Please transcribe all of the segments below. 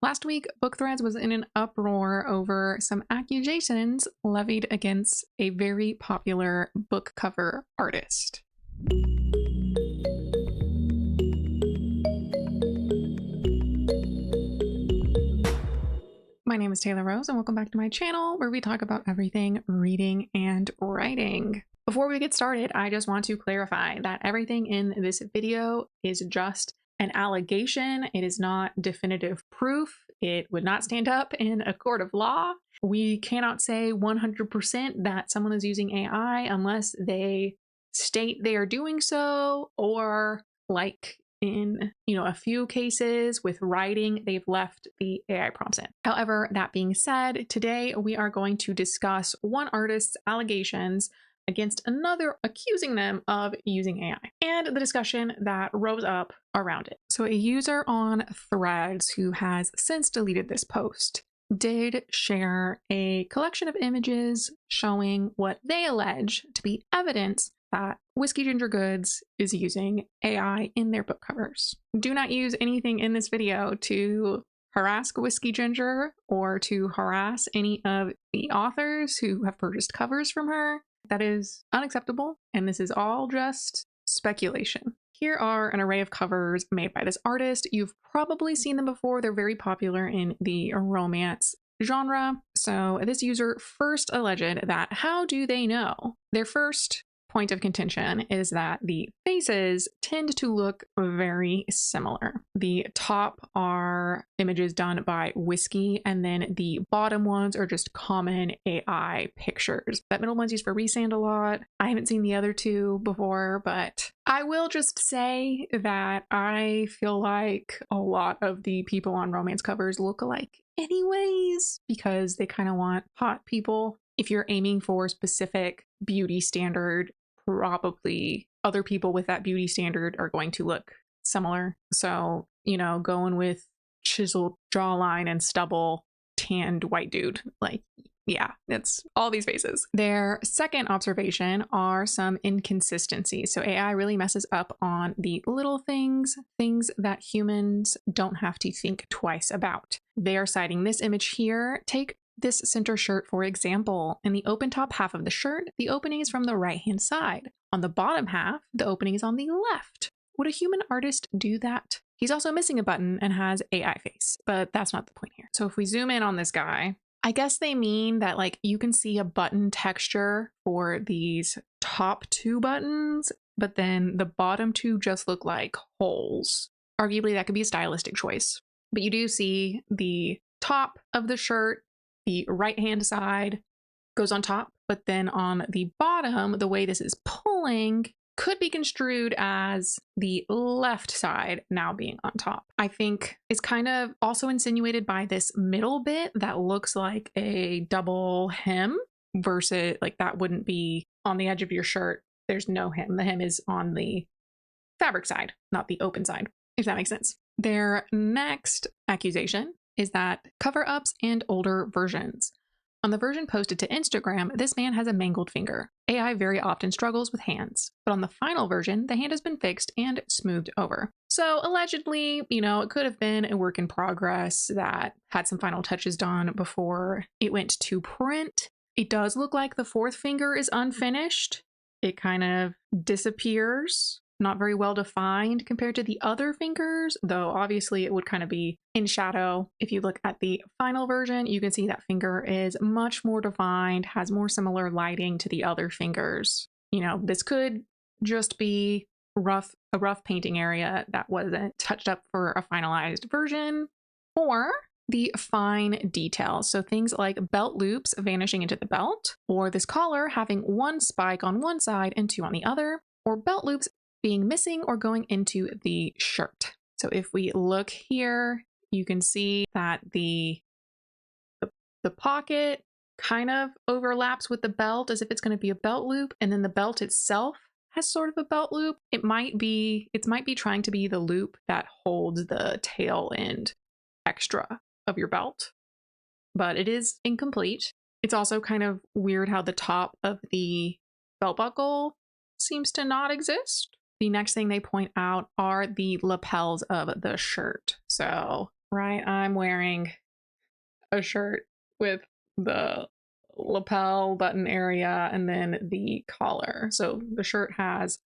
Last week, Book Threads was in an uproar over some accusations levied against a very popular book cover artist. My name is Taylor Rose, and welcome back to my channel where we talk about everything reading and writing. Before we get started, I just want to clarify that everything in this video is just an allegation. It is not definitive proof. It would not stand up in a court of law. We cannot say 100% that someone is using AI unless they state they are doing so, or like in a few cases with writing, they've left the AI prompts in. However, that being said, today we are going to discuss one artist's allegations against another, accusing them of using AI, and the discussion that rose up around it. So a user on Threads who has since deleted this post did share a collection of images showing what they allege to be evidence that Whiskey Ginger Goods is using AI in their book covers. Do not use anything in this video to harass Whiskey Ginger or to harass any of the authors who have purchased covers from her. That is unacceptable, and this is all just speculation. Here are an array of covers made by this artist. You've probably seen them before. They're very popular in the romance genre. So this user first alleged that, how do they know? Their first point of contention is that the faces tend to look very similar. The top are images done by Whiskey, and then the bottom ones are just common AI pictures. That middle one's used for Resand a lot. I haven't seen the other two before, but I will just say that I feel like a lot of the people on romance covers look alike anyways, because they kind of want hot people. If you're aiming for a specific beauty standard, probably other people with that beauty standard are going to look similar. So, going with chiseled jawline and stubble, tanned white dude, like, yeah, it's all these faces. Their second observation are some inconsistencies. So AI really messes up on the little things that humans don't have to think twice about. They are citing this image here. Take this center shirt, for example. In the open top half of the shirt, the opening is from the right-hand side. On the bottom half, the opening is on the left. Would a human artist do that? He's also missing a button and has AI face, but that's not the point here. So if we zoom in on this guy, I guess they mean that you can see a button texture for these top two buttons, but then the bottom two just look like holes. Arguably, that could be a stylistic choice, but you do see the top of the shirt, the right-hand side goes on top, but then on the bottom, the way this is pulling could be construed as the left side now being on top. I think it's kind of also insinuated by this middle bit that looks like a double hem versus that wouldn't be on the edge of your shirt. There's no hem. The hem is on the fabric side, not the open side, if that makes sense. Their next accusation is that cover-ups and older versions. On the version posted to Instagram, this man has a mangled finger. AI very often struggles with hands, but on the final version, the hand has been fixed and smoothed over. So allegedly, it could have been a work in progress that had some final touches done before it went to print. It does look like the fourth finger is unfinished. It kind of disappears. Not very well defined compared to the other fingers, though obviously it would kind of be in shadow. If you look at the final version, you can see that finger is much more defined, has more similar lighting to the other fingers. This could just be a rough painting area that wasn't touched up for a finalized version, or the fine details. So things like belt loops vanishing into the belt, or this collar having one spike on one side and two on the other, or belt loops being missing or going into the shirt. So if we look here, you can see that the pocket kind of overlaps with the belt as if it's going to be a belt loop, and then the belt itself has sort of a belt loop. It might be trying to be the loop that holds the tail end extra of your belt, but it is incomplete. It's also kind of weird how the top of the belt buckle seems to not exist. The next thing they point out are the lapels of the shirt. So right? I'm wearing a shirt with the lapel button area and then the collar. So the shirt has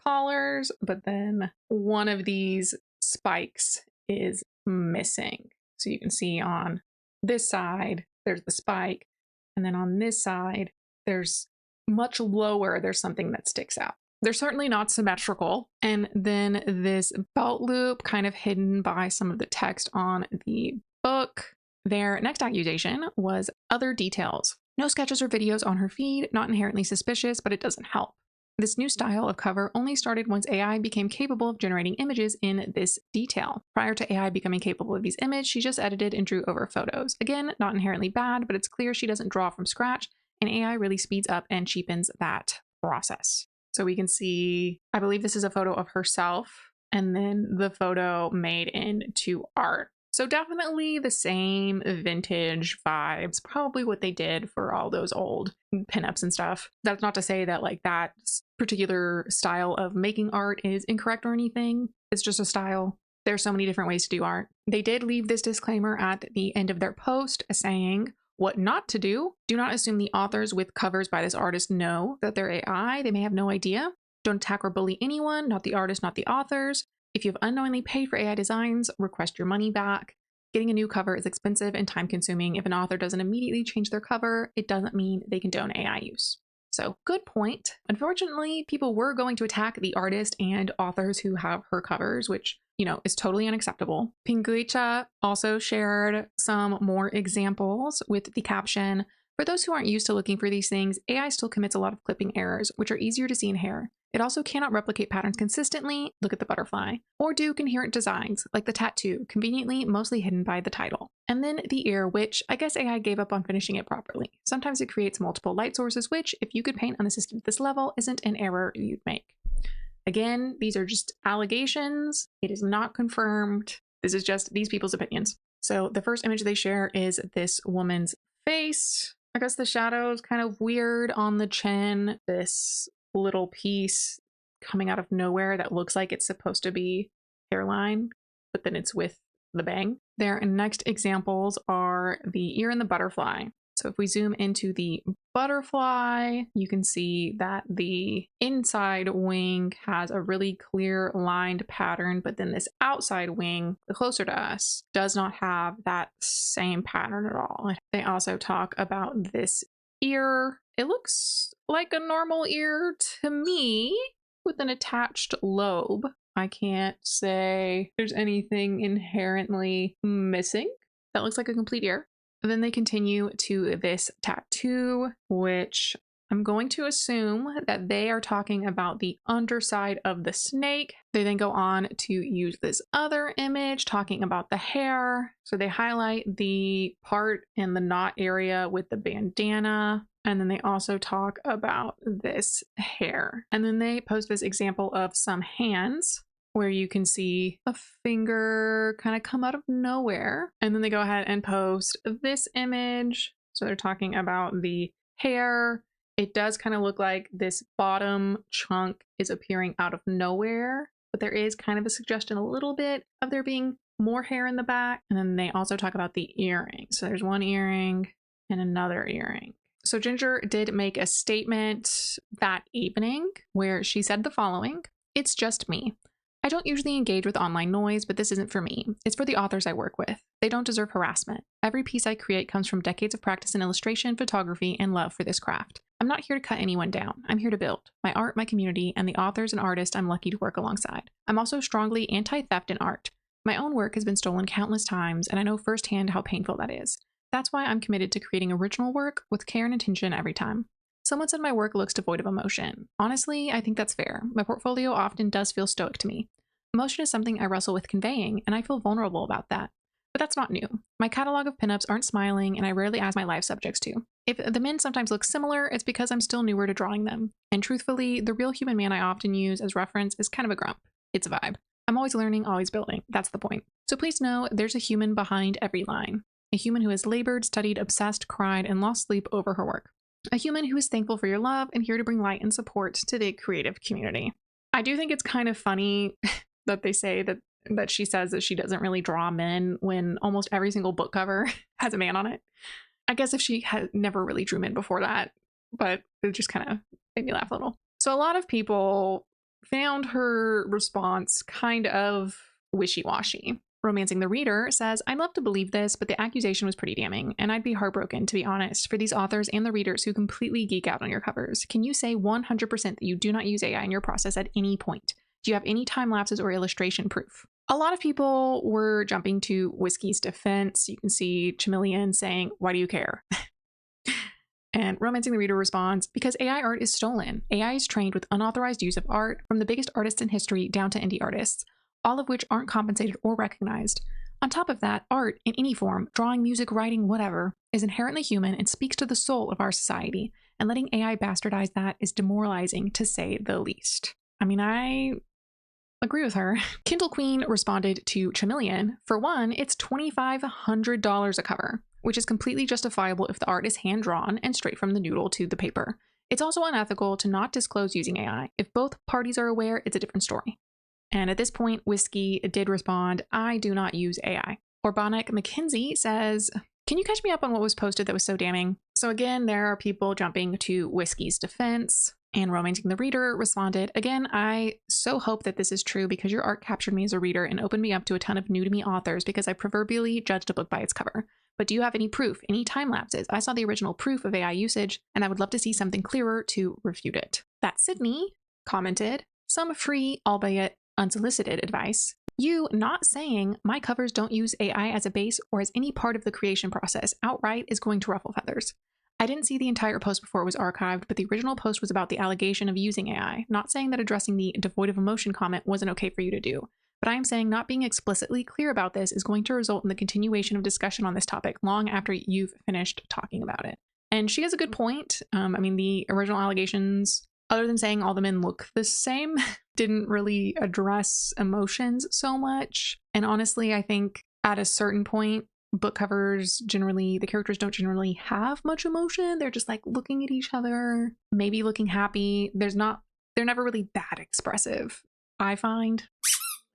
collars, but then one of these spikes is missing. So you can see on this side, there's the spike. And then on this side, there's much lower, there's something that sticks out. They're certainly not symmetrical. And then this belt loop kind of hidden by some of the text on the book. Their next accusation was other details. No sketches or videos on her feed, not inherently suspicious, but it doesn't help. This new style of cover only started once AI became capable of generating images in this detail. Prior to AI becoming capable of these images, she just edited and drew over photos. Again, not inherently bad, but it's clear she doesn't draw from scratch, and AI really speeds up and cheapens that process. So we can see, I believe this is a photo of herself, and then the photo made into art. So definitely the same vintage vibes, probably what they did for all those old pinups and stuff. That's not to say that like that particular style of making art is incorrect or anything. It's just a style. There's so many different ways to do art. They did leave this disclaimer at the end of their post saying what not to do. Do not assume the authors with covers by this artist know that they're AI. They may have no idea. Don't attack or bully anyone, not the artist, not the authors. If you've unknowingly paid for AI designs, request your money back. Getting a new cover is expensive and time-consuming. If an author doesn't immediately change their cover, it doesn't mean they condone AI use. So, good point. Unfortunately, people were going to attack the artist and authors who have her covers, which, is totally unacceptable. Pinguicha also shared some more examples with the caption, "For those who aren't used to looking for these things, AI still commits a lot of clipping errors, which are easier to see in hair. It also cannot replicate patterns consistently, look at the butterfly, or do coherent designs, like the tattoo, conveniently mostly hidden by the title. And then the ear, which I guess AI gave up on finishing it properly. Sometimes it creates multiple light sources, which, if you could paint unassisted at this level, isn't an error you'd make." Again, these are just allegations. It is not confirmed. This is just these people's opinions. So the first image they share is this woman's face. I guess the shadow is kind of weird on the chin. This little piece coming out of nowhere that looks like it's supposed to be hairline, but then it's with the bang. Their next examples are the ear and the butterfly. So if we zoom into the butterfly, you can see that the inside wing has a really clear lined pattern, but then this outside wing, the closer to us, does not have that same pattern at all. They also talk about this ear. It looks like a normal ear to me with an attached lobe. I can't say there's anything inherently missing. That looks like a complete ear. Then they continue to this tattoo, which I'm going to assume that they are talking about the underside of the snake. They then go on to use this other image talking about the hair. So they highlight the part in the knot area with the bandana. And then they also talk about this hair. And then they post this example of some hands where you can see a finger kind of come out of nowhere. And then they go ahead and post this image. So they're talking about the hair. It does kind of look like this bottom chunk is appearing out of nowhere, but there is kind of a suggestion a little bit of there being more hair in the back. And then they also talk about the earring. So there's one earring and another earring. So Ginger did make a statement that evening where she said the following: "It's just me. I don't usually engage with online noise, but this isn't for me. It's for the authors I work with. They don't deserve harassment. Every piece I create comes from decades of practice in illustration, photography, and love for this craft. I'm not here to cut anyone down. I'm here to build my art, my community, and the authors and artists I'm lucky to work alongside. I'm also strongly anti-theft in art. My own work has been stolen countless times, and I know firsthand how painful that is. That's why I'm committed to creating original work with care and intention every time. Someone said my work looks devoid of emotion. Honestly, I think that's fair. My portfolio often does feel stoic to me. Emotion is something I wrestle with conveying, and I feel vulnerable about that. But that's not new. My catalog of pinups aren't smiling, and I rarely ask my live subjects to. If the men sometimes look similar, it's because I'm still newer to drawing them. And truthfully, the real human man I often use as reference is kind of a grump. It's a vibe. I'm always learning, always building. That's the point. So please know there's a human behind every line. A human who has labored, studied, obsessed, cried, and lost sleep over her work. A human who is thankful for your love and here to bring light and support to the creative community." I do think it's kind of funny that they say that that she says that she doesn't really draw men when almost every single book cover has a man on it. I guess if she had never really drew men before that, but it just kind of made me laugh a little. So a lot of people found her response kind of wishy-washy. Romancing the Reader says, I'd love to believe this, but the accusation was pretty damning, and I'd be heartbroken, to be honest, for these authors and the readers who completely geek out on your covers. Can you say 100% that you do not use AI in your process at any point? Do you have any time lapses or illustration proof? A lot of people were jumping to Whiskey's defense. You can see Chameleon saying, why do you care? And Romancing the Reader responds, because AI art is stolen. AI is trained with unauthorized use of art from the biggest artists in history down to indie artists, all of which aren't compensated or recognized. On top of that, art in any form, drawing, music, writing, whatever, is inherently human and speaks to the soul of our society, and letting AI bastardize that is demoralizing, to say the least. I mean, I agree with her. Kindle Queen responded to Chameleon, for one, it's $2,500 a cover, which is completely justifiable if the art is hand-drawn and straight from the noodle to the paper. It's also unethical to not disclose using AI. If both parties are aware, it's a different story. And at this point, Whiskey did respond, I do not use AI. Orbonic McKinsey says, can you catch me up on what was posted that was so damning? So again, there are people jumping to Whiskey's defense, and Romancing the Reader responded, again, I so hope that this is true because your art captured me as a reader and opened me up to a ton of new to me authors because I proverbially judged a book by its cover. But do you have any proof, any time lapses? I saw the original proof of AI usage, and I would love to see something clearer to refute it. That Sydney commented, some free, albeit unsolicited advice. You not saying my covers don't use AI as a base or as any part of the creation process outright is going to ruffle feathers. I didn't see the entire post before it was archived, but the original post was about the allegation of using AI, not saying that addressing the devoid of emotion comment wasn't okay for you to do. But I am saying not being explicitly clear about this is going to result in the continuation of discussion on this topic long after you've finished talking about it. And she has a good point. I mean, the original allegations, other than saying all the men look the same, didn't really address emotions so much. And honestly, I think at a certain point, book covers generally, the characters don't generally have much emotion. They're just like looking at each other, maybe looking happy. They're never really that expressive, I find.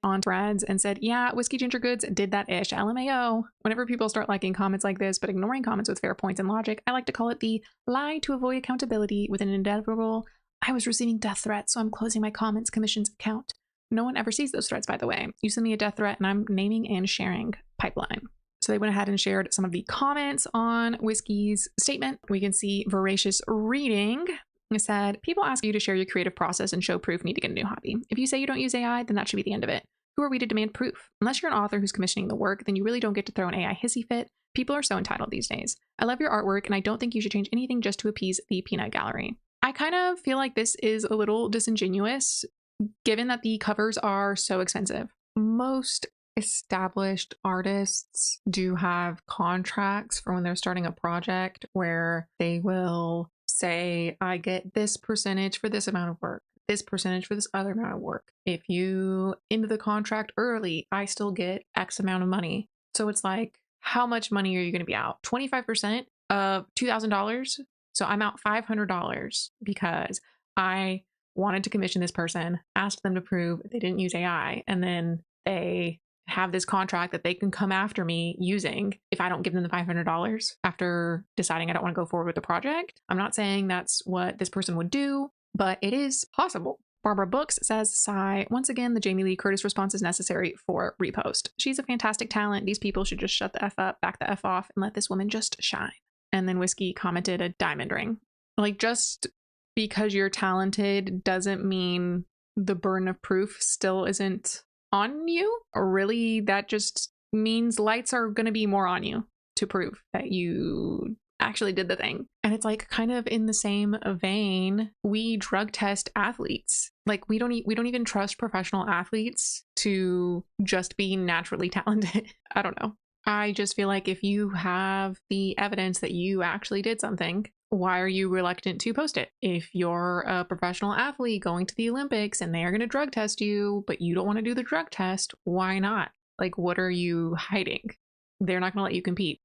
On threads and said, yeah, Whiskey Ginger Goods did that ish, LMAO. Whenever people start liking comments like this, but ignoring comments with fair points and logic, I like to call it the lie to avoid accountability with an inevitable, I was receiving death threats, so I'm closing my comments commissions account. No one ever sees those threats, by the way. You send me a death threat and I'm naming and sharing pipeline. So they went ahead and shared some of the comments on Whiskey's statement. We can see Voracious Reading. It said, people ask you to share your creative process and show proof need to get a new hobby. If you say you don't use AI, then that should be the end of it. Who are we to demand proof? Unless you're an author who's commissioning the work, then you really don't get to throw an AI hissy fit. People are so entitled these days. I love your artwork, and I don't think you should change anything just to appease the peanut gallery. I kind of feel like this is a little disingenuous, given that the covers are so expensive. Most established artists do have contracts for when they're starting a project where they will say, I get this percentage for this amount of work, this percentage for this other amount of work. If you end the contract early, I still get X amount of money. So it's like, how much money are you going to be out? 25% of $2,000. So I'm out $500 because I wanted to commission this person, asked them to prove they didn't use AI, and then they have this contract that they can come after me using if I don't give them the $500 after deciding I don't want to go forward with the project. I'm not saying that's what this person would do, but it is possible. Barbara Books says, sigh, once again, the Jamie Lee Curtis response is necessary for repost. She's a fantastic talent. These people should just shut the F up, back the F off, and let this woman just shine. And then Whiskey commented a diamond ring. Like, just because you're talented doesn't mean the burden of proof still isn't on you. Or really, that just means lights are going to be more on you to prove that you actually did the thing. And it's like kind of in the same vein, we drug test athletes. Like we don't even trust professional athletes to just be naturally talented. I don't know. I just feel like if you have the evidence that you actually did something, why are you reluctant to post it? If you're a professional athlete going to the Olympics and they are going to drug test you, but you don't want to do the drug test, why not? Like, what are you hiding? They're not going to let you compete.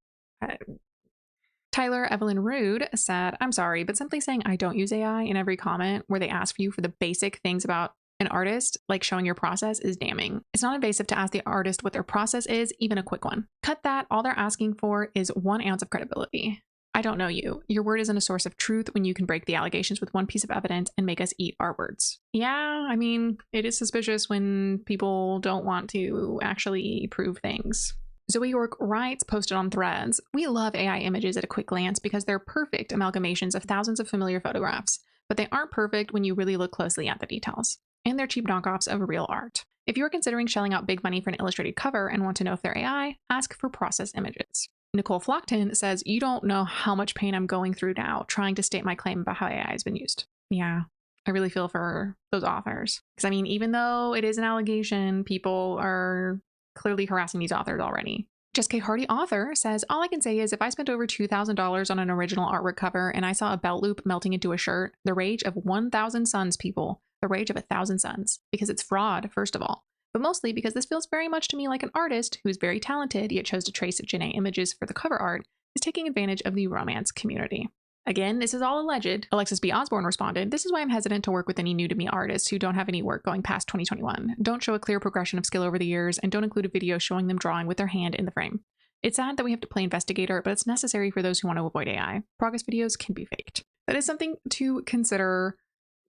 Tyler Evelyn Rude said, I'm sorry, but simply saying I don't use AI in every comment where they ask you for the basic things about an artist, like showing your process, is damning. It's not invasive to ask the artist what their process is, even a quick one. Cut that, all they're asking for is 1 ounce of credibility. I don't know you. Your word isn't a source of truth when you can break the allegations with 1 piece of evidence and make us eat our words. Yeah, I mean, it is suspicious when people don't want to actually prove things. Zoe York writes, posted on Threads, "We love AI images at a quick glance because they're perfect amalgamations of thousands of familiar photographs, but they aren't perfect when you really look closely at the details. And they're cheap knockoffs of real art. If you're considering shelling out big money for an illustrated cover and want to know if they're AI, ask for process images." Nicole Flockton says, "You don't know how much pain I'm going through now trying to state my claim about how AI has been used." Yeah, I really feel for those authors. Because I mean, even though it is an allegation, people are clearly harassing these authors already. Jess K. Hardy, author, says, "All I can say is if I spent over $2,000 on an original artwork cover and I saw a belt loop melting into a shirt, the rage of 1,000 suns, people. The rage of 1,000 suns. Because it's fraud, first of all. But mostly because this feels very much to me like an artist who is very talented yet chose to trace GenAI images for the cover art is taking advantage of the romance community." Again, this is all alleged. Alexis B. Osborne responded, "This is why I'm hesitant to work with any new to me artists who don't have any work going past 2021. Don't show a clear progression of skill over the years, and don't include a video showing them drawing with their hand in the frame. It's sad that we have to play investigator, but it's necessary for those who want to avoid AI. Progress videos can be faked." That is something to consider.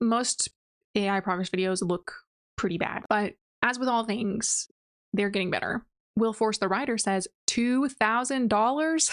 Most AI progress videos look pretty bad, but as with all things, they're getting better. Will Force the writer says, $2,000?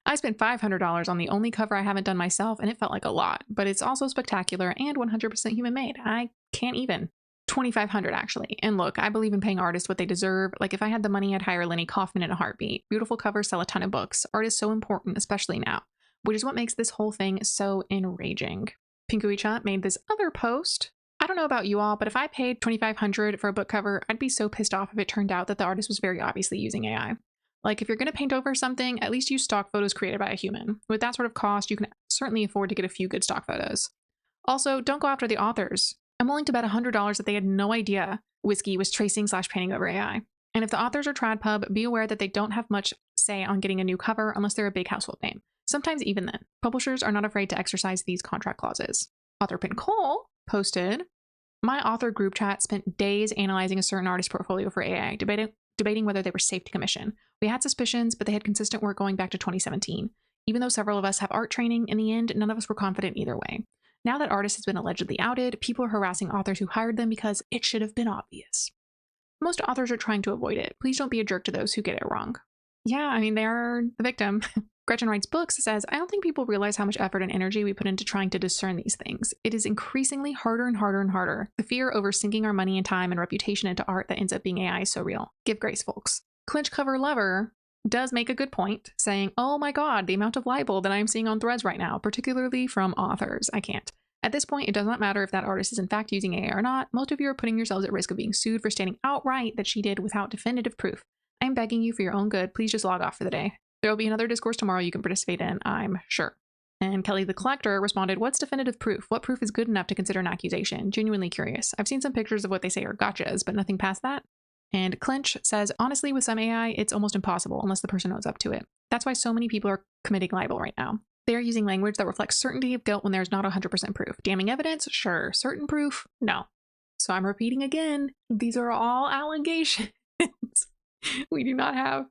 I spent $500 on the only cover I haven't done myself, and it felt like a lot, but it's also spectacular and 100% human made. I can't even. $2,500 actually. And look, I believe in paying artists what they deserve. Like if I had the money, I'd hire Lenny Kaufman in a heartbeat. Beautiful covers sell a ton of books. Art is so important, especially now, which is what makes this whole thing so enraging. Pinkuicha made this other post. "I don't know about you all, but if I paid $2,500 for a book cover, I'd be so pissed off if it turned out that the artist was very obviously using AI. Like, if you're going to paint over something, at least use stock photos created by a human. With that sort of cost, you can certainly afford to get a few good stock photos. Also, don't go after the authors. I'm willing to bet $100 that they had no idea Whiskey was tracing/painting over AI. And if the authors are TradPub, be aware that they don't have much say on getting a new cover unless they're a big household name. Sometimes even then, publishers are not afraid to exercise these contract clauses." Author Pin Cole posted, "My author group chat spent days analyzing a certain artist's portfolio for AI, debating whether they were safe to commission. We had suspicions, but they had consistent work going back to 2017. Even though several of us have art training, in the end, none of us were confident either way. Now that artist has been allegedly outed, people are harassing authors who hired them because it should have been obvious. Most authors are trying to avoid it. Please don't be a jerk to those who get it wrong." Yeah, I mean, they're the victim. Gretchen Writes Books says, "I don't think people realize how much effort and energy we put into trying to discern these things. It is increasingly harder and harder and harder. The fear over sinking our money and time and reputation into art that ends up being AI is so real. Give grace, folks." Clinch Cover Lover does make a good point, saying, "Oh my god, the amount of libel that I'm seeing on Threads right now, particularly from authors. I can't. At this point, it does not matter if that artist is in fact using AI or not. Most of you are putting yourselves at risk of being sued for stating outright that she did without definitive proof. I'm begging you for your own good. Please just log off for the day. There will be another discourse tomorrow you can participate in, I'm sure." And Kelly the Collector responded, "What's definitive proof? What proof is good enough to consider an accusation? Genuinely curious. I've seen some pictures of what they say are gotchas, but nothing past that." And Clinch says, "Honestly, with some AI, it's almost impossible unless the person owns up to it. That's why so many people are committing libel right now. They are using language that reflects certainty of guilt when there's not 100% proof. Damning evidence? Sure. Certain proof? No." So I'm repeating again, these are all allegations. We do not have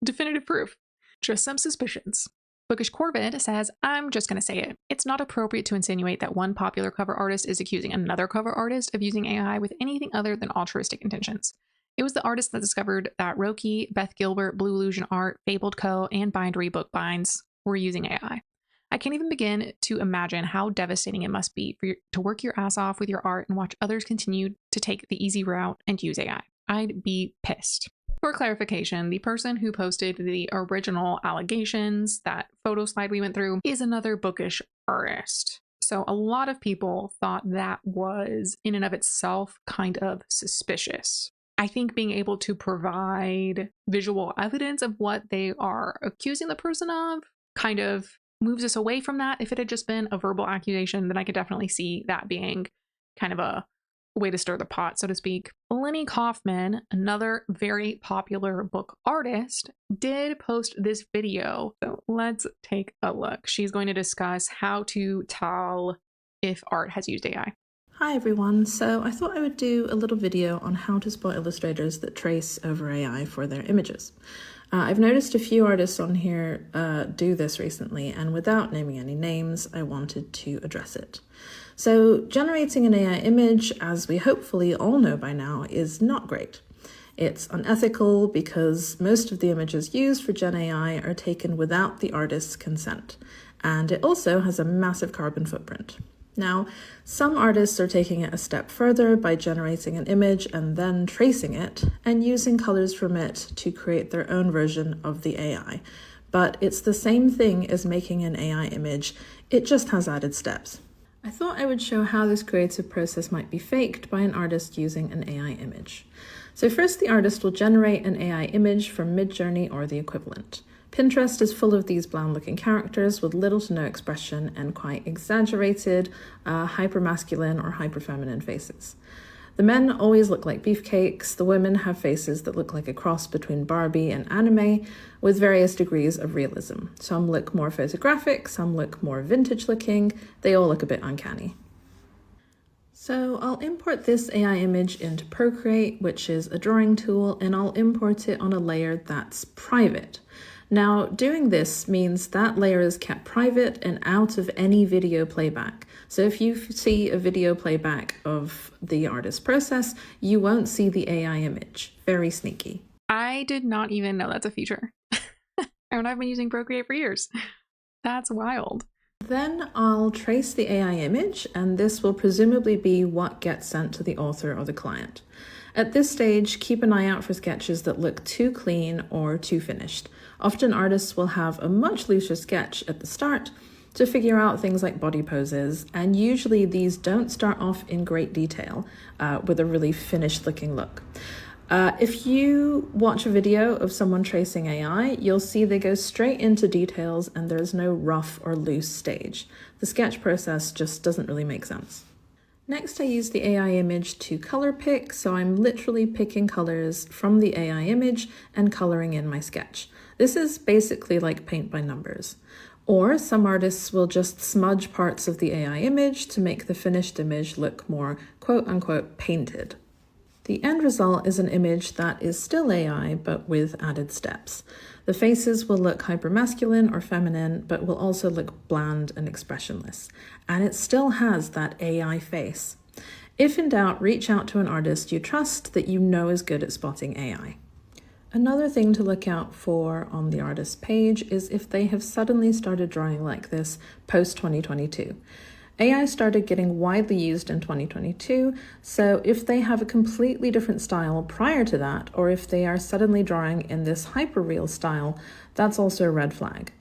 definitive proof. Just some suspicions. Bookish Corvid says, "I'm just going to say it. It's not appropriate to insinuate that one popular cover artist is accusing another cover artist of using AI with anything other than altruistic intentions. It was the artist that discovered that Roki, Beth Gilbert, Blue Illusion Art, Fabled Co., and Bindery Bookbinds were using AI. I can't even begin to imagine how devastating it must be for you to work your ass off with your art and watch others continue to take the easy route and use AI. I'd be pissed." For clarification, the person who posted the original allegations, that photo slide we went through, is another Bookish artist. So a lot of people thought that was, in and of itself, kind of suspicious. I think being able to provide visual evidence of what they are accusing the person of kind of moves us away from that. If it had just been a verbal accusation, then I could definitely see that being kind of a way to stir the pot, so to speak. Lenny Kaufman, another very popular book artist, did post this video. So let's take a look. She's going to discuss how to tell if art has used AI. Hi everyone, so I thought I would do a little video on how to spot illustrators that trace over AI for their images. I've noticed a few artists on here do this recently, and without naming any names, I wanted to address it. So generating an AI image, as we hopefully all know by now, is not great. It's unethical because most of the images used for GenAI are taken without the artist's consent, and it also has a massive carbon footprint. Now, some artists are taking it a step further by generating an image and then tracing it and using colors from it to create their own version of the AI. But it's the same thing as making an AI image, it just has added steps. I thought I would show how this creative process might be faked by an artist using an AI image. So first, the artist will generate an AI image from Midjourney or the equivalent. Pinterest is full of these bland-looking characters with little to no expression and quite exaggerated, hyper-masculine or hyper-feminine faces. The men always look like beefcakes, the women have faces that look like a cross between Barbie and anime, with various degrees of realism. Some look more photographic, some look more vintage-looking, they all look a bit uncanny. So I'll import this AI image into Procreate, which is a drawing tool, and I'll import it on a layer that's private. Now, doing this means that layer is kept private and out of any video playback. So if you see a video playback of the artist's process, you won't see the AI image. Very sneaky. I did not even know that's a feature. And I've been using Procreate for years. That's wild. Then I'll trace the AI image, and this will presumably be what gets sent to the author or the client. At this stage, keep an eye out for sketches that look too clean or too finished. Often artists will have a much looser sketch at the start to figure out things like body poses, and usually these don't start off in great detail with a really finished looking look. If you watch a video of someone tracing AI, you'll see they go straight into details and there's no rough or loose stage. The sketch process just doesn't really make sense. Next, I use the AI image to color pick, so I'm literally picking colors from the AI image and coloring in my sketch. This is basically like paint by numbers. Or some artists will just smudge parts of the AI image to make the finished image look more quote-unquote painted. The end result is an image that is still AI, but with added steps. The faces will look hypermasculine or feminine, but will also look bland and expressionless. And it still has that AI face. If in doubt, reach out to an artist you trust that you know is good at spotting AI. Another thing to look out for on the artist's page is if they have suddenly started drawing like this post-2022. AI started getting widely used in 2022, so if they have a completely different style prior to that, or if they are suddenly drawing in this hyper-real style, that's also a red flag.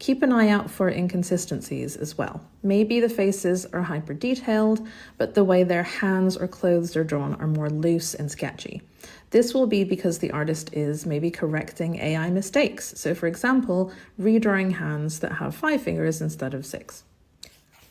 Keep an eye out for inconsistencies as well. Maybe the faces are hyper-detailed, but the way their hands or clothes are drawn are more loose and sketchy. This will be because the artist is maybe correcting AI mistakes. So for example, redrawing hands that have 5 fingers instead of 6.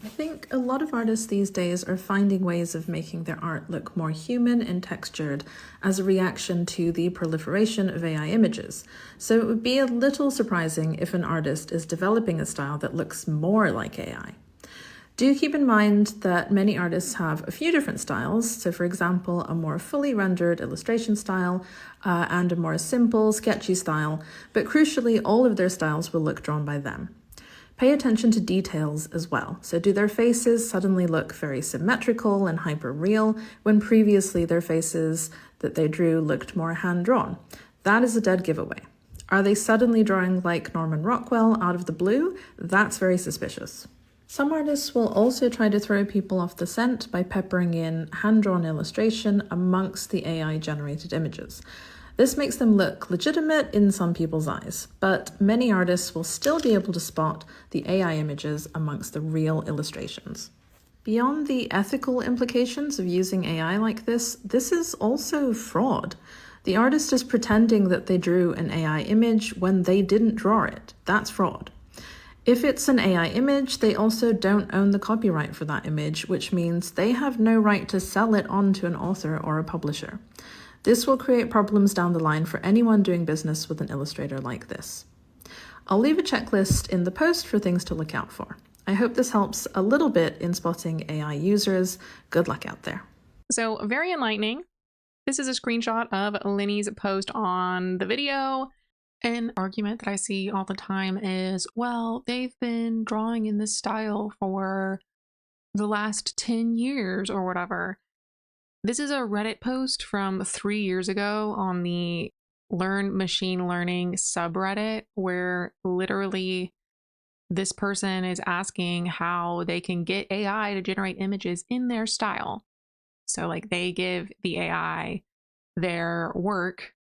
I think a lot of artists these days are finding ways of making their art look more human and textured as a reaction to the proliferation of AI images. So it would be a little surprising if an artist is developing a style that looks more like AI. Do keep in mind that many artists have a few different styles. So for example, a more fully rendered illustration style and a more simple, sketchy style, but crucially, all of their styles will look drawn by them. Pay attention to details as well. So do their faces suddenly look very symmetrical and hyper-real when previously their faces that they drew looked more hand-drawn? That is a dead giveaway. Are they suddenly drawing like Norman Rockwell out of the blue? That's very suspicious. Some artists will also try to throw people off the scent by peppering in hand-drawn illustration amongst the AI-generated images. This makes them look legitimate in some people's eyes, but many artists will still be able to spot the AI images amongst the real illustrations. Beyond the ethical implications of using AI like this is also fraud. The artist is pretending that they drew an AI image when they didn't draw it. That's fraud. If it's an AI image, they also don't own the copyright for that image, which means they have no right to sell it on to an author or a publisher. This will create problems down the line for anyone doing business with an illustrator like this. I'll leave a checklist in the post for things to look out for. I hope this helps a little bit in spotting AI users. Good luck out there. So very enlightening. This is a screenshot of Linny's post on the video. An argument that I see all the time is, well, they've been drawing in this style for the last 10 years or whatever. This is a Reddit post from 3 years ago on the Learn Machine Learning subreddit, where literally this person is asking how they can get AI to generate images in their style. So, like, they give the AI their work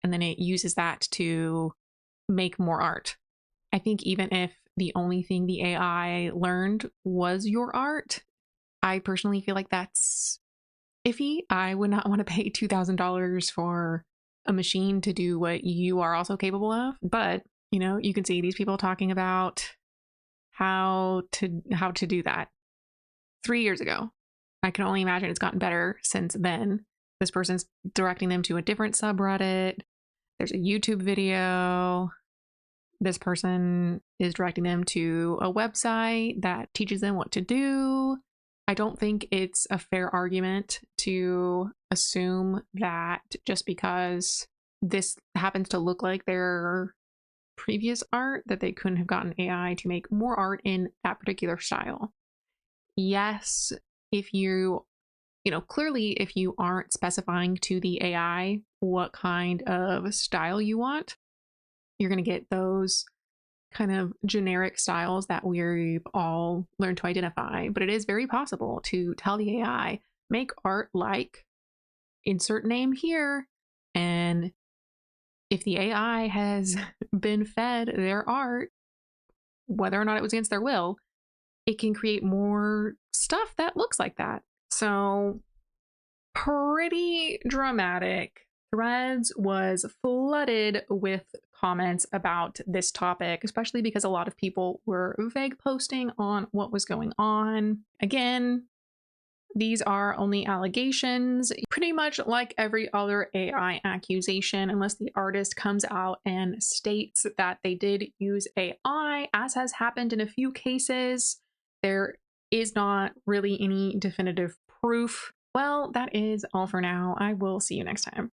and then it uses that to make more art. I think even if the only thing the AI learned was your art, I personally feel like that's iffy. I would not want to pay $2,000 for a machine to do what you are also capable of. But, you can see these people talking about how to do that 3 years ago. I can only imagine it's gotten better since then. This person's directing them to a different subreddit. There's a YouTube video. This person is directing them to a website that teaches them what to do. I don't think it's a fair argument to assume that just because this happens to look like their previous art, that they couldn't have gotten AI to make more art in that particular style. Yes, if clearly if you aren't specifying to the AI what kind of style you want, you're going to get those kind of generic styles that we've all learned to identify. But it is very possible to tell the AI, make art like insert name here. And if the AI has been fed their art, whether or not it was against their will, it can create more stuff that looks like that. So pretty dramatic. Threads was flooded with comments about this topic, especially because a lot of people were vague posting on what was going on. Again, these are only allegations, pretty much like every other AI accusation, unless the artist comes out and states that they did use AI, as has happened in a few cases. There is not really any definitive proof. Well, that is all for now. I will see you next time.